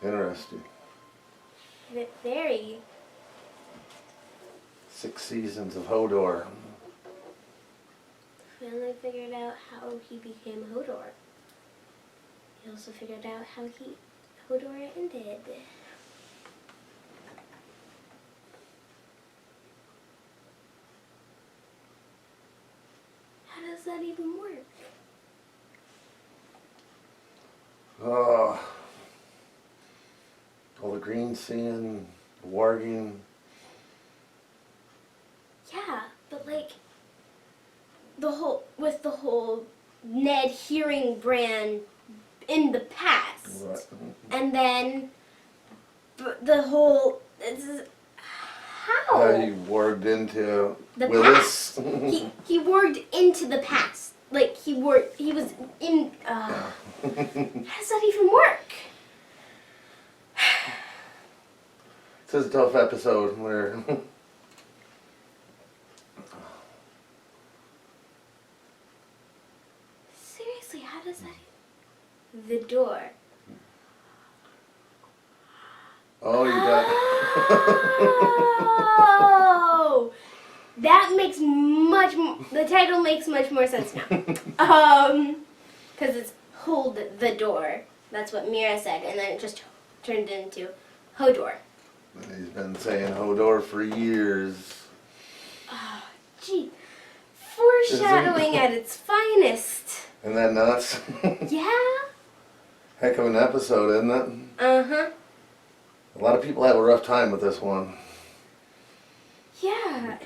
Interesting. Very. 6 seasons of Hodor. Finally figured out how he became Hodor. He also figured out how Hodor ended. How does that even work? Oh, all the green seeing, warging. Yeah, but like the whole Ned hearing Bran in the past, Right. and then the whole How he warged into the Willis. past. he warged into the past. Like he was in. How does that even work? It's a tough episode where Seriously, how does that? The door. oh, you got Oh, that makes the title makes much more sense now. Because it's hold the door. That's what Mira said, and then it just turned into Hodor. He's been saying Hodor for years. Oh, gee, foreshadowing at its finest. Isn't that nuts? Yeah. Heck of an episode, isn't it? Uh-huh. A lot of people have a rough time with this one. Yeah.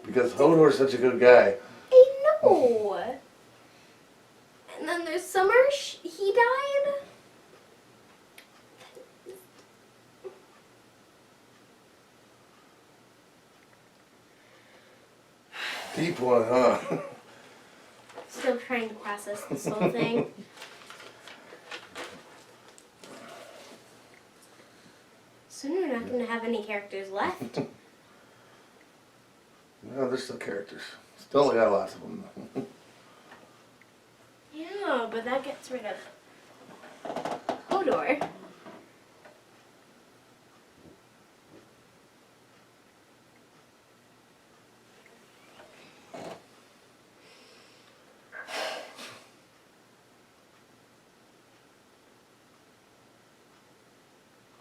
Because Hodor's such a good guy. I know. And then there's Summer. He died. Deep one, huh? Still trying to process this whole thing. Soon we're not going to have any characters left. No, there's still characters. Still got lots of them. Yeah, but that gets rid of Hodor.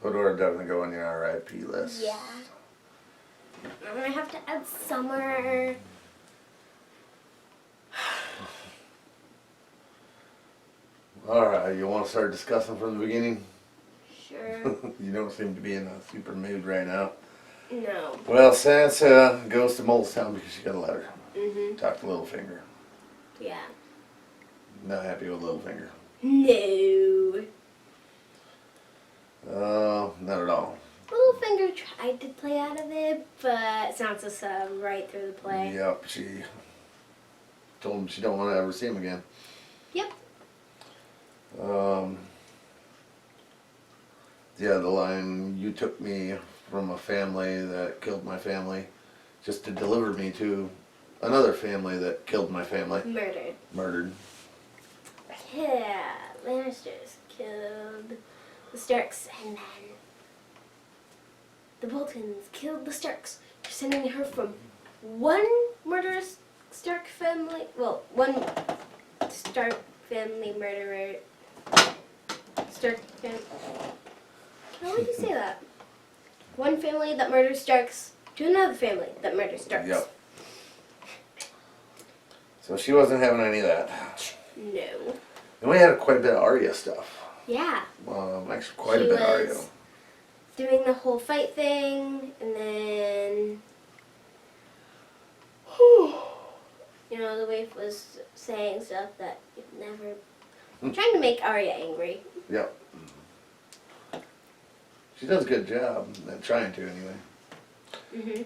Hodor definitely go on the R.I.P. list. Yeah. I'm going to have to add Summer. Alright, you want to start discussing from the beginning? Sure. You don't seem to be in a super mood right now. No. Well, Sansa goes to Molestown because she got a letter. Mm-hmm. Talk to Littlefinger. Yeah. Not happy with Littlefinger. No. Not at all. Littlefinger tried to play out of it, but Sansa saw right through the play. Yep, she told him she don't want to ever see him again. Yep. Yeah, the line, you took me from a family that killed my family just to deliver me to another family that killed my family. Murdered. Yeah, Lannisters killed the Starks, and then the Boltons killed the Starks. You're sending her from one murderous Stark family, well, one Stark family murderer, Stark family, how would you say that? One family that murders Starks to another family that murders Starks. Yep. So she wasn't having any of that. No. And we had quite a bit of Arya stuff. Yeah. Actually quite a She bit of Arya. was doing the whole fight thing, and then you know, the waif was saying stuff that you'd never trying to make Arya angry. Yep. She does a good job at trying to anyway. Mhm.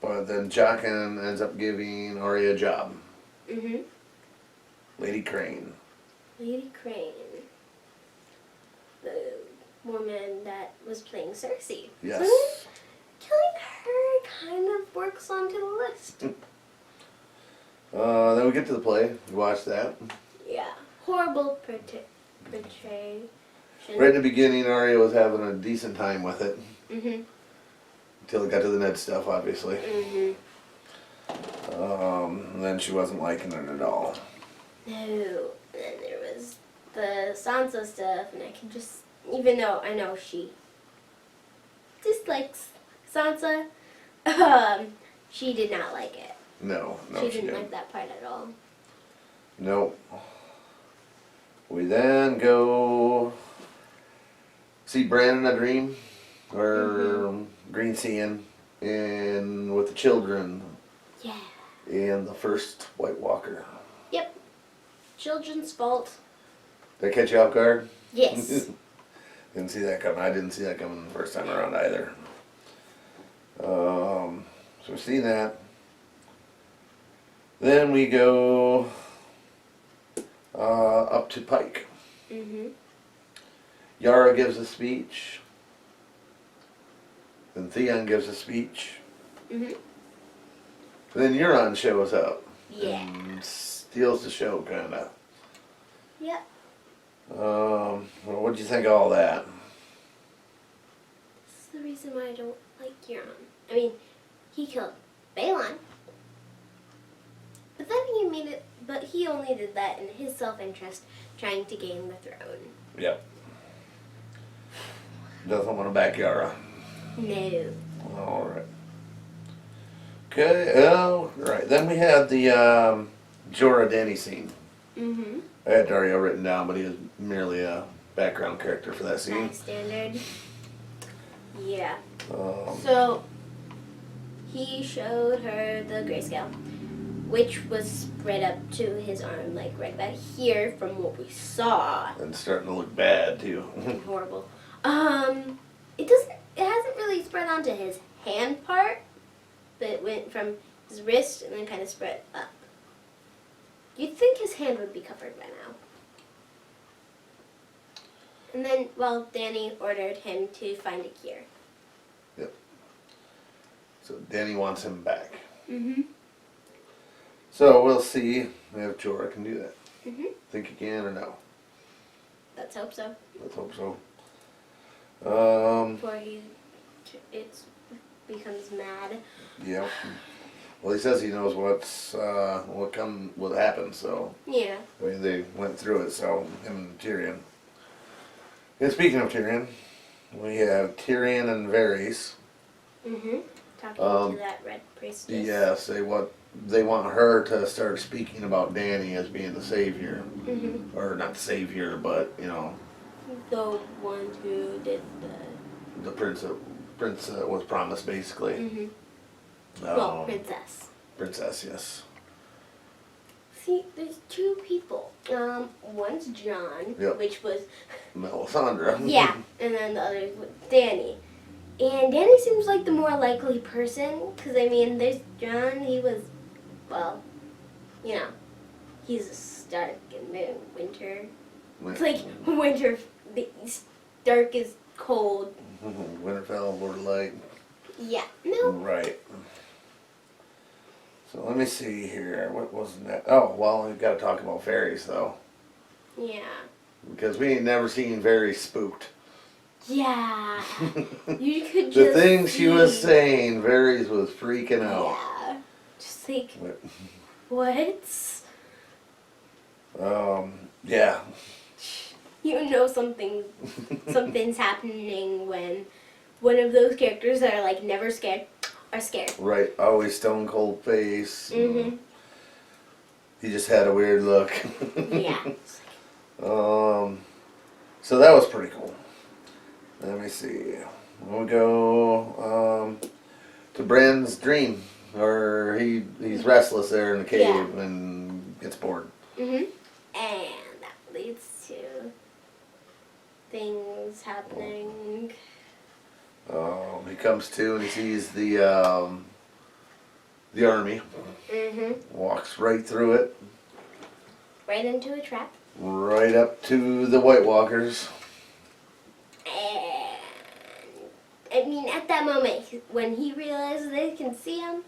But then Jaqen ends up giving Arya a job. Mhm. Lady Crane. Lady Crane, the woman that was playing Cersei. Yes. So killing her kind of works onto the list. Then we get to the play. We watch that. Yeah. Horrible betray. Right in the beginning, Arya was having a decent time with it. Mhm. Until it got to the Ned stuff, obviously. Mhm. And then she wasn't liking it at all. No. And then there was the Sansa stuff, and I can just, even though I know she dislikes Sansa, she did not like it. No, she didn't like that part at all. Nope. We then go see Bran in a dream, or Green Seeing, and with the children. Yeah. And the first White Walker. Yep. Children's fault. Did I catch you off guard? Yes. Didn't see that coming. I didn't see that coming the first time around either. So we've seen that. Then we go up to Pike. Mhm. Yara gives a speech. Then Theon gives a speech. Mhm. Then Euron shows up. Yeah. And steals the show, kinda. Yep. Well, what'd you think of all that? This is the reason why I don't like Euron. I mean, he killed Balon. But then he made it, but he only did that in his self-interest, trying to gain the throne. Yep. Doesn't want to back Yara. No. Alright. Okay, right. Then we had the Jorah Dany scene. Mm-hmm. I had Dario written down, but he was merely a background character for that scene. Standard. Yeah. Um, So, he showed her the grayscale, which was spread up to his arm, like right back here from what we saw. and starting to look bad too. Horrible. It hasn't really spread onto his hand part, but it went from his wrist and then kind of spread up. You'd think his hand would be covered by now. And then, well, Dany ordered him to find a cure. So Dany wants him back. Mm-hmm. So we'll see if Jorah can do that. Mm-hmm. Think he can or no? Let's hope so. Let's hope so. Before it becomes mad. Yeah. Well, he says he knows what happen. So Yeah. I mean, they went through it. So him and Tyrion. And speaking of Tyrion, we have Tyrion and Varys. Mm-hmm. Talking to that red priestess. Yes, they want her to start speaking about Dany as being the savior, or not the savior, but you know, the one who did the prince that was promised, basically. Mm-hmm. Well, princess. Princess, yes. See, there's two people. One's John, Yep. which was Melisandre. yeah, and then the other was Dany. And Dany seems like the more likely person, because I mean, there's John. He was, well, you know, he's a Stark, and then Winter. It's like Winter. Stark is cold. Winterfell, Lord of Light. Yeah. No. Right. So let me see here. What was that? Oh, well, we've got to talk about Varys, though. Yeah. Because we ain't never seen Varys spooked. Yeah. You could just The things she was see. saying, Varys was freaking out. Yeah. Just like, What? Yeah. You know something's happening when one of those characters that are like never scared are scared. Right, always stone cold face. Mm-hmm. He just had a weird look. Yeah. So that was pretty cool. Let me see. We'll go to Bran's dream, or he's restless there in the cave and gets bored. Mm-hmm. And that leads to things happening. He comes to and he sees the army. Mm-hmm. Walks right through it, Right into a trap. right up to the White Walkers. And I mean, at that moment, when he realizes they can see him,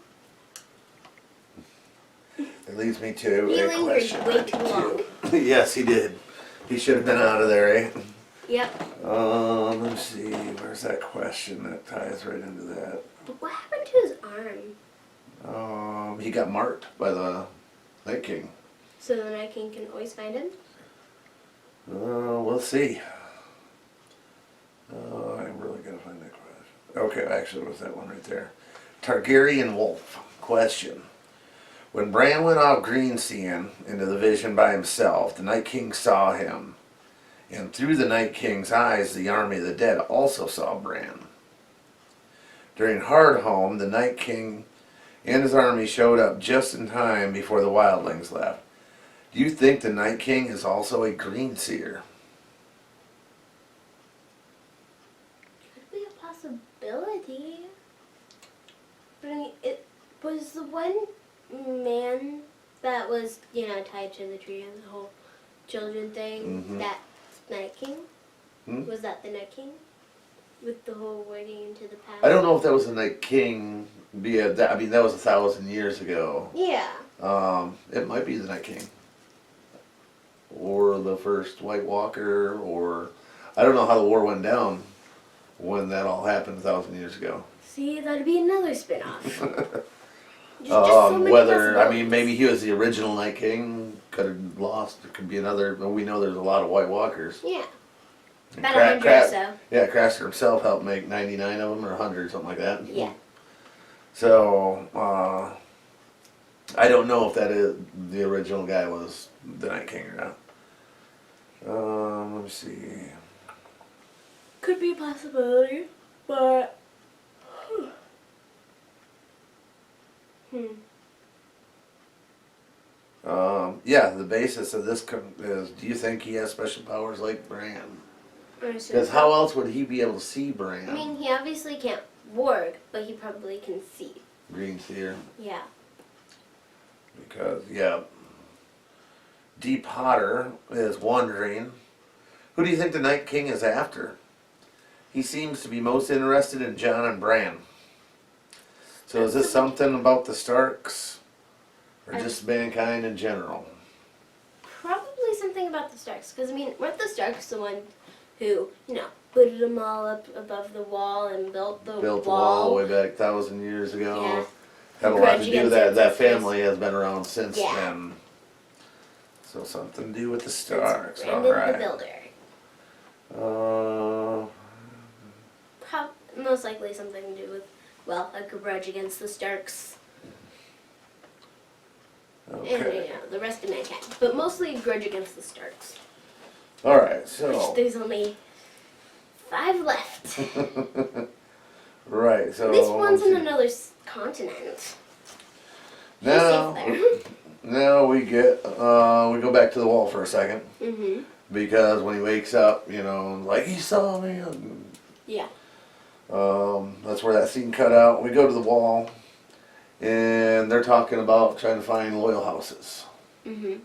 It leads me to he a lingered question. way too long. Yes, he did. He should have been out of there, eh? Yep. Let's see. Where's that question that ties right into that? But what happened to his arm? He got marked by the Night King. So the Night King can always find him? We'll see. I'm really gonna find that question. Okay, actually, it was that one right there. Targaryen Wolf. Question. When Bran went off Greenseeing into the vision by himself, the Night King saw him. And through the Night King's eyes, the army of the dead also saw Bran. During Hardhome, the Night King and his army showed up just in time before the wildlings left. Do you think the Night King is also a Greenseer? Could be a possibility. But I mean, it was the one man that was, tied to the tree and the whole children thing. Mhm. That Night King? Hmm? Was that the Night King? With the whole waiting into the past? I don't know if that was the Night King. That was 1,000 years ago. Yeah. It might be the Night King. Or the first White Walker, or I don't know how the war went down when that all happened 1,000 years ago. See, that'd be another spin-off. Just so many possibilities. Maybe he was the original Night King. Could have lost. It could be another. But we know there's a lot of White Walkers. Yeah. And About 100 or so. Yeah, Craster himself helped make 99 of them, or 100, something like that. Yeah. So, I don't know if that is the original guy was the Night King or not. Let me see. Could be a possibility, but... Yeah, the basis of this is, do you think he has special powers like Bran? Because how else would he be able to see Bran? I mean, he obviously can't warg, but he probably can see. Greenseer. Yeah. Because, yeah. Deep Potter is wondering, who do you think the Night King is after? He seems to be most interested in Jon and Bran. So is this something about the Starks? Or just mankind in general? Probably something about the Starks. Because, I mean, weren't the Starks the one who, put them all up above the wall and built the wall? Way back 1,000 years ago. Yeah. Had a lot to do with that. That family has been around since then. So something to do with the Starks. All right. The Builder. Most likely something to do with, a grudge against the Starks. Okay. And, the rest of mankind. But mostly a grudge against the Starks. Alright, so... Which there's only 5 left. Right, so... At least one's in another continent. Now we go back to the wall for a second. Mm-hmm. Because when he wakes up, like, he saw me. Yeah. That's where that scene cut out. We go to the wall, and they're talking about trying to find loyal houses. Mm-hmm.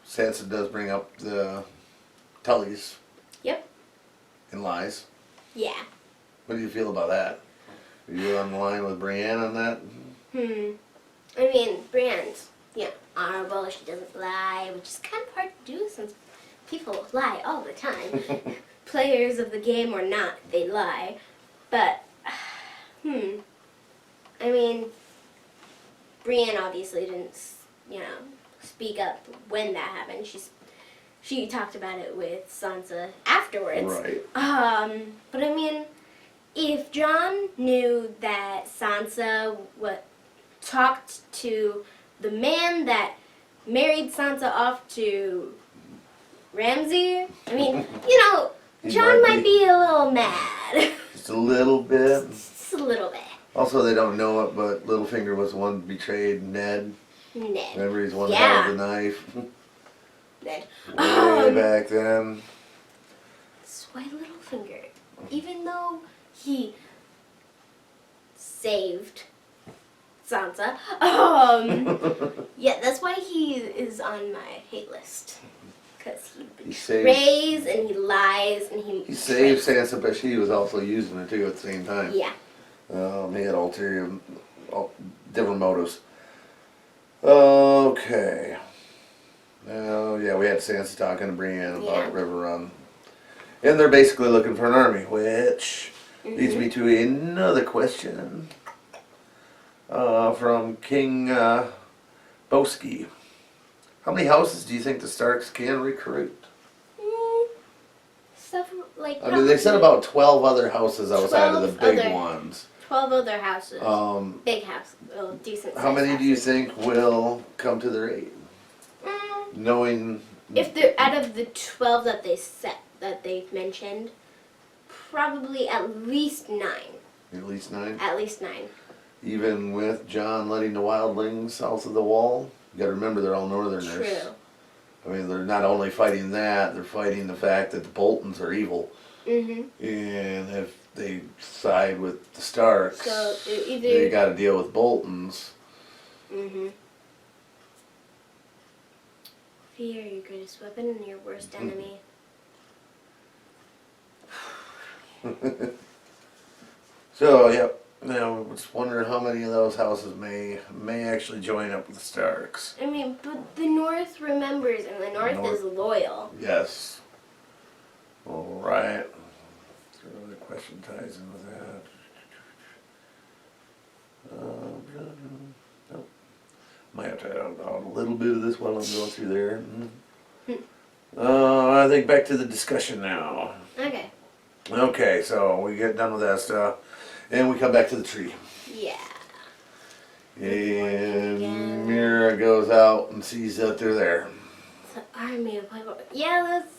Sansa does bring up the Tullys. Yep. And lies. Yeah. What do you feel about that? Are you on the line with Brienne on that? I mean, Brienne's, honorable. She doesn't lie, which is kind of hard to do since people lie all the time. Players of the game or not, they lie. But, I mean, Brienne obviously didn't, speak up when that happened. She talked about it with Sansa afterwards. Right. But I mean, if Jon knew that Sansa talked to the man that married Sansa off to Ramsay, I mean, Jon might be a little mad. Just a little bit. Just a little bit. Also, they don't know it, but Littlefinger was the one who betrayed Ned. Remember, he's the one that held the knife. Ned. Way back then. That's why Littlefinger, even though he saved Sansa, that's why he is on my hate list. Because he betrays and he lies and he saved Sansa, but she was also using it too at the same time. Yeah. He had different motives. Okay. Now yeah, we had Sansa talking to Brienne about Yeah. River Run. And they're basically looking for an army, which leads me to another question from King Boski. How many houses do you think the Starks can recruit? Stuff like. I mean, they said about 12 other houses outside of the 12 big other- ones. 12 other houses. Big house. Decent. How many sized do you houses. think will come to their aid? Knowing If they're out of the 12 that they've mentioned, probably at least 9. at least 9? At least 9. Even with John letting the wildlings south of the wall? You gotta remember they're all northerners. True. I mean, they're not only fighting that, they're fighting the fact that the Boltons are evil. Mhm. And if they side with the Starks, So either. they gotta deal with Boltons. Mhm. Fear, your greatest weapon and your worst enemy. So, yep. Now, I was wondering how many of those houses may actually join up with the Starks. I mean, but the North remembers, and the North is loyal. Yes. All right. So the question ties in with that. Nope. Might have to add out a little bit of this while I'm going through there. I think back to the discussion now. Okay. Okay, so we get done with that stuff, and we come back to the tree. Yeah. And again. Mira goes out and sees that they're there. The army of Playboy. Yeah, that's.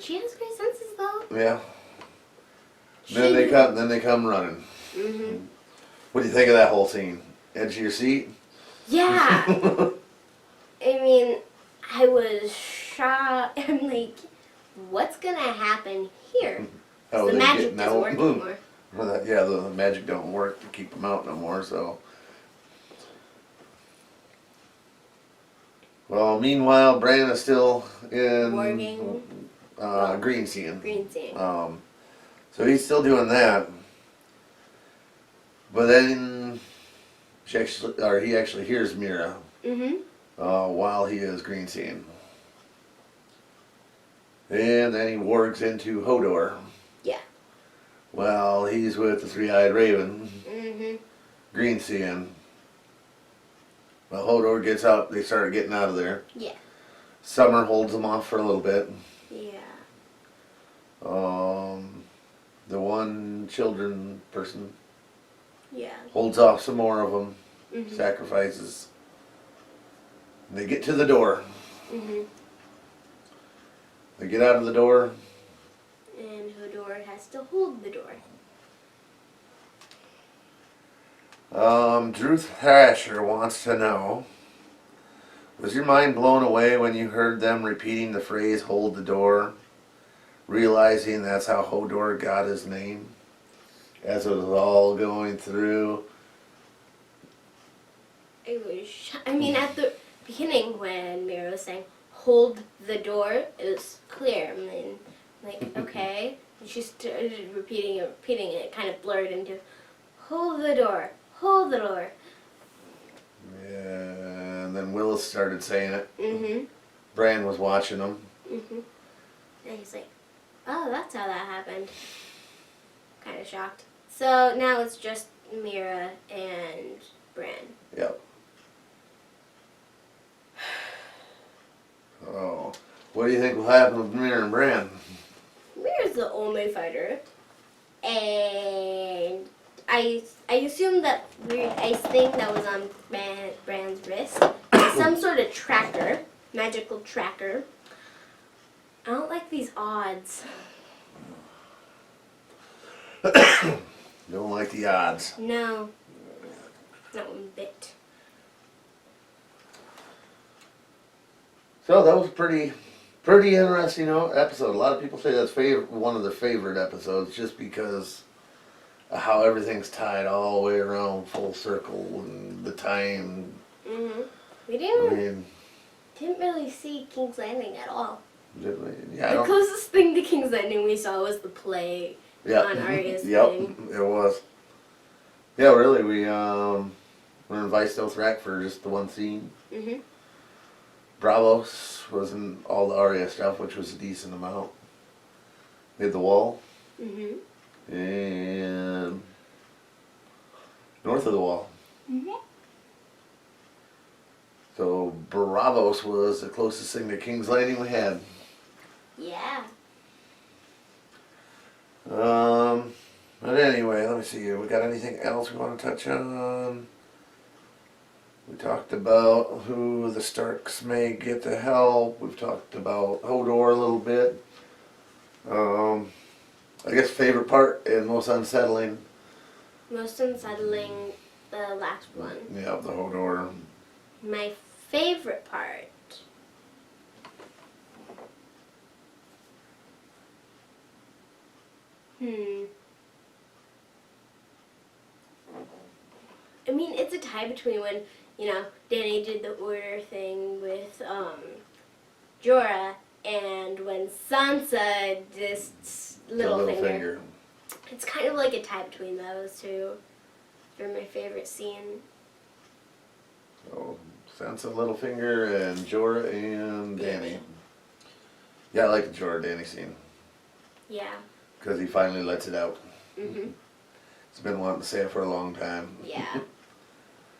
She has great senses, though. Yeah. Then they come running. Mhm. What do you think of that whole scene? Edge of your seat? Yeah. I mean, I was shocked. I'm like, what's gonna happen here? Oh, The they magic get- doesn't now- work boom. anymore. Well, the magic don't work to keep them out no more, so. Well, meanwhile, Bran is still in Working. Green Seeing. Green seeing. So he's still doing that. But then he actually hears Mira Mhm. while he is Green Seeing. And then he wargs into Hodor. Yeah. Well, he's with the Three-Eyed Raven, Mhm. Green Seeing. Well, Hodor gets out, they start getting out of there. Yeah. Summer holds them off for a little bit. Yeah. The one children person Yeah. holds off some more of them, Mhm. sacrifices. They get to the door. Mhm. They get out of the door. And Hodor has to hold the door. Drew Thrasher wants to know, was your mind blown away when you heard them repeating the phrase, hold the door, realizing that's how Hodor got his name? As it was all going through. I mean, at the beginning when Mira was saying, hold the door, it was clear. And then, like, okay. And she started repeating it. It kind of blurred into, hold the door, hold the door. And then Willis started saying it. Mm-hmm. Bran was watching them. Mm-hmm. And he's like, oh, that's how that happened. Kind of shocked. So now it's just Mira and Bran. Yep. Oh, what do you think will happen with Mira and Bran? Mira's the only fighter. And I assume that weird ice thing that was on Bran's wrist is some sort of tracker, magical tracker. I don't like these odds. Don't like the odds. No. Not one bit. So that was pretty interesting episode. A lot of people say that's one of their favorite episodes just because of how everything's tied all the way around full circle and the time. Mm-hmm. We I didn't mean, really see King's Landing at all. did we? Yeah, I The don't, closest thing to King's Landing we saw was the play on Arya's thing. It was. Yeah, really, we're in Vice Thrack for just the one scene. Mm-hmm. Bravos was in all the Arya stuff, which was a decent amount. We had the Wall Mm-hmm. and North of the Wall. Mm-hmm. So Bravos was the closest thing to King's Landing we had. Yeah. But anyway, let me see. We got anything else we want to touch on? We talked about who the Starks may get to help. We've talked about Hodor a little bit. I guess favorite part and most unsettling. Most unsettling, the last one. Yeah, the Hodor. My favorite part. I mean, it's a tie between when, Danny did the order thing with Jorah and when Sansa just The Littlefinger. It's kind of like a tie between those two for my favorite scene. So Sansa, Littlefinger, and Jorah and Danny. Danny. Yeah, I like the Jorah Danny scene Yeah. because he finally lets it out. Mhm. He's been wanting to say it for a long time. Yeah.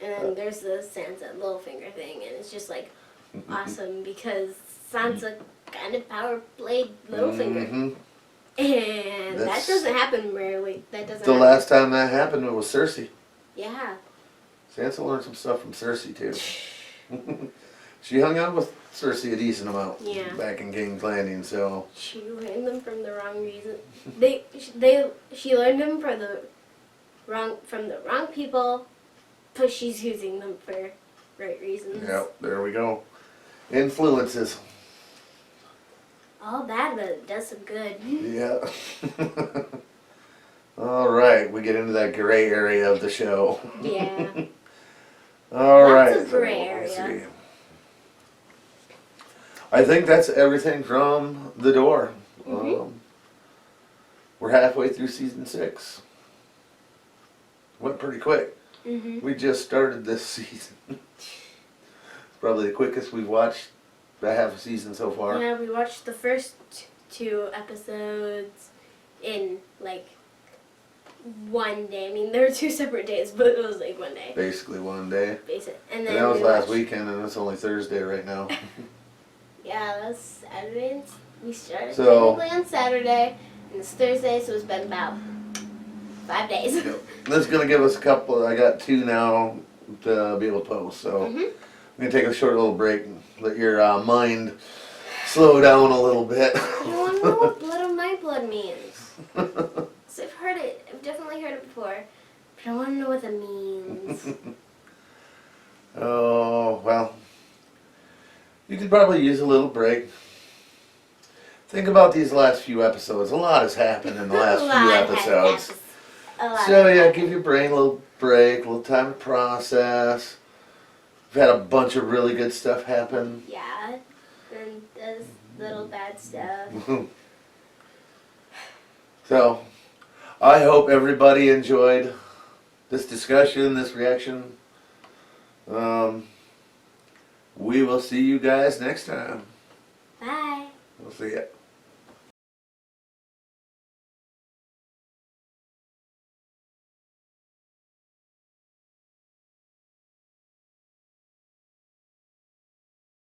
And then there's the Sansa Littlefinger thing, and it's just like awesome because Sansa kind of power played Littlefinger, Mhm. and That's- that doesn't happen rarely. That doesn't. The happen. last time that happened it was Cersei. Yeah. Sansa learned some stuff from Cersei too. She hung out with Cersei a decent amount Yeah. back in King's Landing, so She learned them from the wrong reason. She learned them from the wrong people, but she's using them for right reasons. yep, there we go. Influences. All bad, but it does some good. Yeah. All right, we get into that gray area of the show. Yeah. All Lots right. of gray let's area. see. I think that's everything from the door. Mhm. We're halfway through season 6. Went pretty quick. Mhm. We just started this season. It's probably the quickest we've watched a half a season so far. Yeah, we watched the first 2 episodes in like one day. I mean, there were 2 separate days, but it was like one day. Basically one day. Basic. And And then that was we last watched- weekend and it's only Thursday right now. Yeah, that's Saturday. We started So- technically on Saturday, and it's Thursday, so it's been about 5 days. Yep. This is going to give us a couple, I got 2 now to be able to post, so Mhm. we're going to take a short little break and let your mind slow down a little bit. I don't know what blood of my blood means. So I've heard it. I've definitely heard it before, but I want to know what that means. Oh, well, you could probably use a little break. Think about these last few episodes. A lot has happened in the last few episodes. So yeah, give your brain a little break, a little time to process. We've had a bunch of really good stuff happen. Yeah, and there's little bad stuff. So, I hope everybody enjoyed this discussion, this reaction. We will see you guys next time. Bye. We'll see ya.